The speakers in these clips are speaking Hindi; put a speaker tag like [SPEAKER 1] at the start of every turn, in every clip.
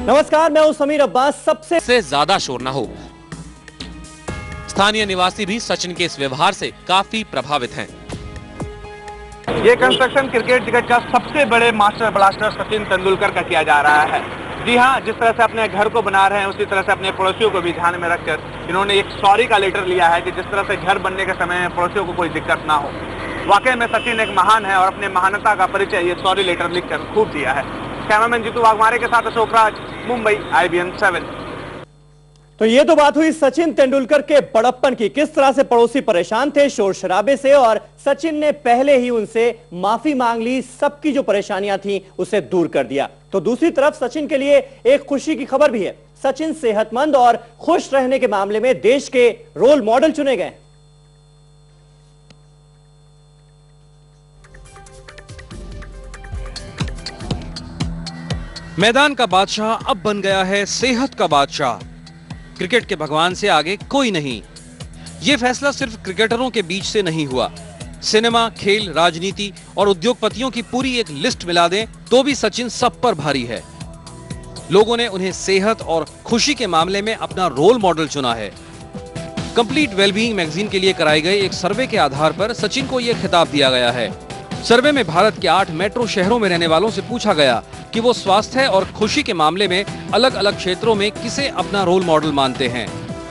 [SPEAKER 1] नमस्कार, मैं हूं समीर अब्बास।
[SPEAKER 2] सबसे ज्यादा शोर ना हो। स्थानीय निवासी भी सचिन के इस व्यवहार से काफी प्रभावित हैं।
[SPEAKER 3] ये कंस्ट्रक्शन क्रिकेट जगत का सबसे बड़े मास्टर ब्लास्टर सचिन तेंदुलकर का किया जा रहा है। जी हाँ, जिस तरह से अपने घर को बना रहे हैं उसी तरह से अपने पड़ोसियों को भी ध्यान में रखकर इन्होंने एक सॉरी का लेटर लिया है कि जिस तरह से घर बनने के समय पड़ोसियों को कोई दिक्कत ना हो। वाकई में सचिन एक महान है और अपने महानता का परिचय ये सॉरी लेटर लिखकर खूब दिया है। कैमरामैन जीतू वाघमारे के साथ अशोक राज, मुंबई, IBN 7।
[SPEAKER 1] तो ये तो बात हुई सचिन तेंदुलकर के बड़प्पन की। किस तरह से पड़ोसी परेशान थे शोर शराबे से और सचिन ने पहले ही उनसे माफी मांग ली, सबकी जो परेशानियां थी उसे दूर कर दिया। तो दूसरी तरफ सचिन के लिए एक खुशी की खबर भी है। सचिन सेहतमंद और खुश रहने के मामले में देश के रोल मॉडल चुने गए।
[SPEAKER 4] मैदान का बादशाह अब बन गया है सेहत का बादशाह। क्रिकेट के भगवान से आगे कोई नहीं। यह फैसला सिर्फ क्रिकेटरों के बीच से नहीं हुआ। सिनेमा, खेल, राजनीति और उद्योगपतियों की पूरी एक लिस्ट मिला दें तो भी सचिन सब पर भारी है। लोगों ने उन्हें सेहत और खुशी के मामले में अपना रोल मॉडल चुना है। कंप्लीट वेलबीइंग मैगजीन के लिए कराए गए एक सर्वे के आधार पर सचिन को यह खिताब दिया गया है। सर्वे में भारत के 8 मेट्रो शहरों में रहने वालों से पूछा गया कि वो स्वास्थ्य और खुशी के मामले में अलग अलग क्षेत्रों में किसे अपना रोल मॉडल मानते हैं।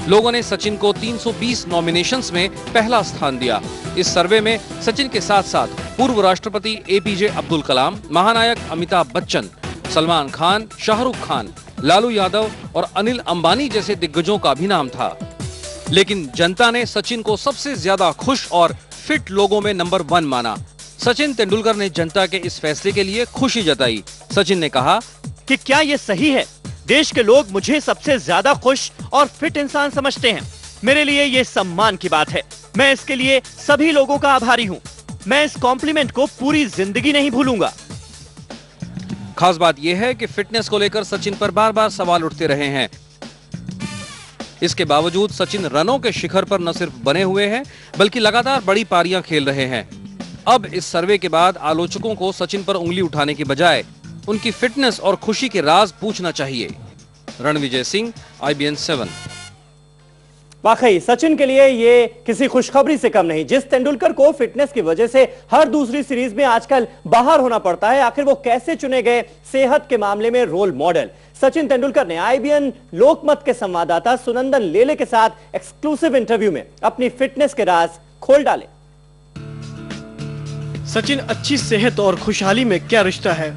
[SPEAKER 4] लोगों ने सचिन को 320 नॉमिनेशंस में पहला स्थान दिया। इस सर्वे में सचिन के साथ साथ पूर्व राष्ट्रपति APJ अब्दुल कलाम, महानायक अमिताभ बच्चन, सलमान खान, शाहरुख खान, लालू यादव और अनिल अंबानी जैसे दिग्गजों का भी नाम था। लेकिन जनता ने सचिन को सबसे ज्यादा खुश और फिट लोगों में नंबर 1 माना। सचिन तेंदुलकर ने जनता के इस फैसले के लिए खुशी जताई। सचिन ने कहा
[SPEAKER 1] कि क्या ये सही है? देश के लोग मुझे सबसे ज्यादा खुश और फिट इंसान समझते हैं। मेरे लिए ये सम्मान की बात है। मैं इसके लिए सभी लोगों का आभारी हूँ। मैं इस कॉम्प्लीमेंट को पूरी जिंदगी नहीं भूलूंगा।
[SPEAKER 4] खास बात यह है कि फिटनेस को लेकर सचिन पर बार-बार सवाल उठते रहे हैं। इसके बावजूद सचिन रनों के शिखर पर न सिर्फ बने हुए हैं बल्कि लगातार बड़ी पारियां खेल रहे हैं। अब इस सर्वे के बाद आलोचकों को सचिन पर उंगली उठाने की बजाय उनकी फिटनेस और खुशी के राज पूछना चाहिए। रणविजय सिंह, IBN 7।
[SPEAKER 1] वाकई सचिन के लिए ये किसी खुशखबरी से कम नहीं। जिस तेंदुलकर को फिटनेस की वजह से हर दूसरी सीरीज में आजकल बाहर होना पड़ता है, आखिर वो कैसे चुने गए सेहत के मामले में रोल मॉडल? सचिन तेंदुलकर ने IBN लोकमत के संवाददाता सुनंदन लेले के साथ एक्सक्लूसिव इंटरव्यू में अपनी फिटनेस के राज खोल डाले।
[SPEAKER 5] सचिन, अच्छी सेहत और खुशहाली में क्या रिश्ता है?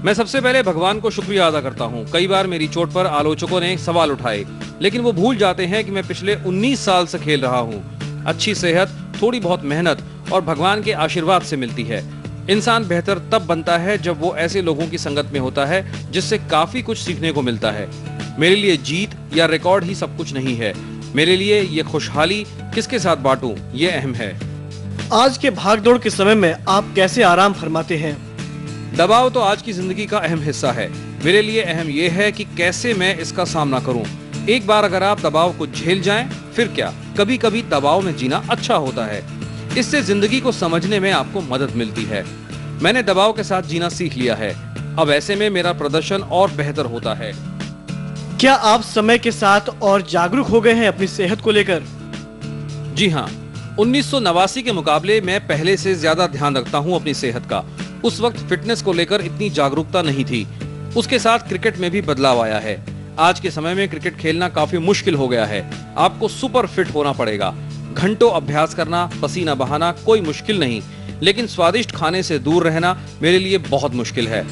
[SPEAKER 4] मैं सबसे पहले भगवान को शुक्रिया अदा करता हूँ। कई बार मेरी चोट पर आलोचकों ने सवाल उठाए, लेकिन वो भूल जाते हैं कि मैं पिछले 19 साल से खेल रहा हूँ। अच्छी सेहत, थोड़ी बहुत मेहनत और भगवान के आशीर्वाद से मिलती है। इंसान बेहतर तब बनता है जब वो ऐसे लोगों की संगत में होता है जिससे काफी कुछ सीखने को मिलता है। मेरे लिए जीत या रिकॉर्ड ही सब कुछ नहीं है। मेरे लिए ये खुशहाली किसके साथ बांटूं, ये अहम है।
[SPEAKER 5] आज के भागदौड़ के समय में आप कैसे आराम फरमाते हैं?
[SPEAKER 4] दबाव तो आज की जिंदगी का अहम हिस्सा है। मेरे लिए अहम यह है कि कैसे मैं इसका सामना करूं। एक बार अगर आप दबाव को झेल जाएं, फिर क्या, कभी कभी दबाव में जीना अच्छा होता है। इससे जिंदगी को समझने में आपको मदद मिलती है। मैंने दबाव के साथ जीना सीख लिया है। अब ऐसे में मेरा प्रदर्शन और बेहतर होता है।
[SPEAKER 5] क्या आप समय के साथ और जागरूक हो गए हैं अपनी सेहत को लेकर?
[SPEAKER 4] जी हाँ, 1989 के मुकाबले मैं पहले से ज्यादा ध्यान रखता हूँ अपनी सेहत का। उस वक्त फिटनेस को लेकर इतनी जागरूकता नहीं थी। उसके साथ क्रिकेट में भी बदलाव आया है। आज के समय में क्रिकेट खेलना काफी मुश्किल हो गया है। आपको सुपर फिट होना पड़ेगा। घंटों अभ्यास करना, पसीना बहाना कोई मुश्किल नहीं, लेकिन स्वादिष्ट खाने से दूर रहना मेरे लिए बहुत मुश्किल है।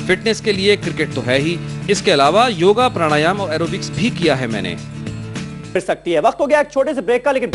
[SPEAKER 4] फिटनेस के लिए क्रिकेट तो है ही, इसके अलावा योगा, प्राणायाम और एरोबिक्स भी किया है मैंने।
[SPEAKER 1] फिर सकती है। वक्त हो गया एक छोटे से ब्रेक का, लेकिन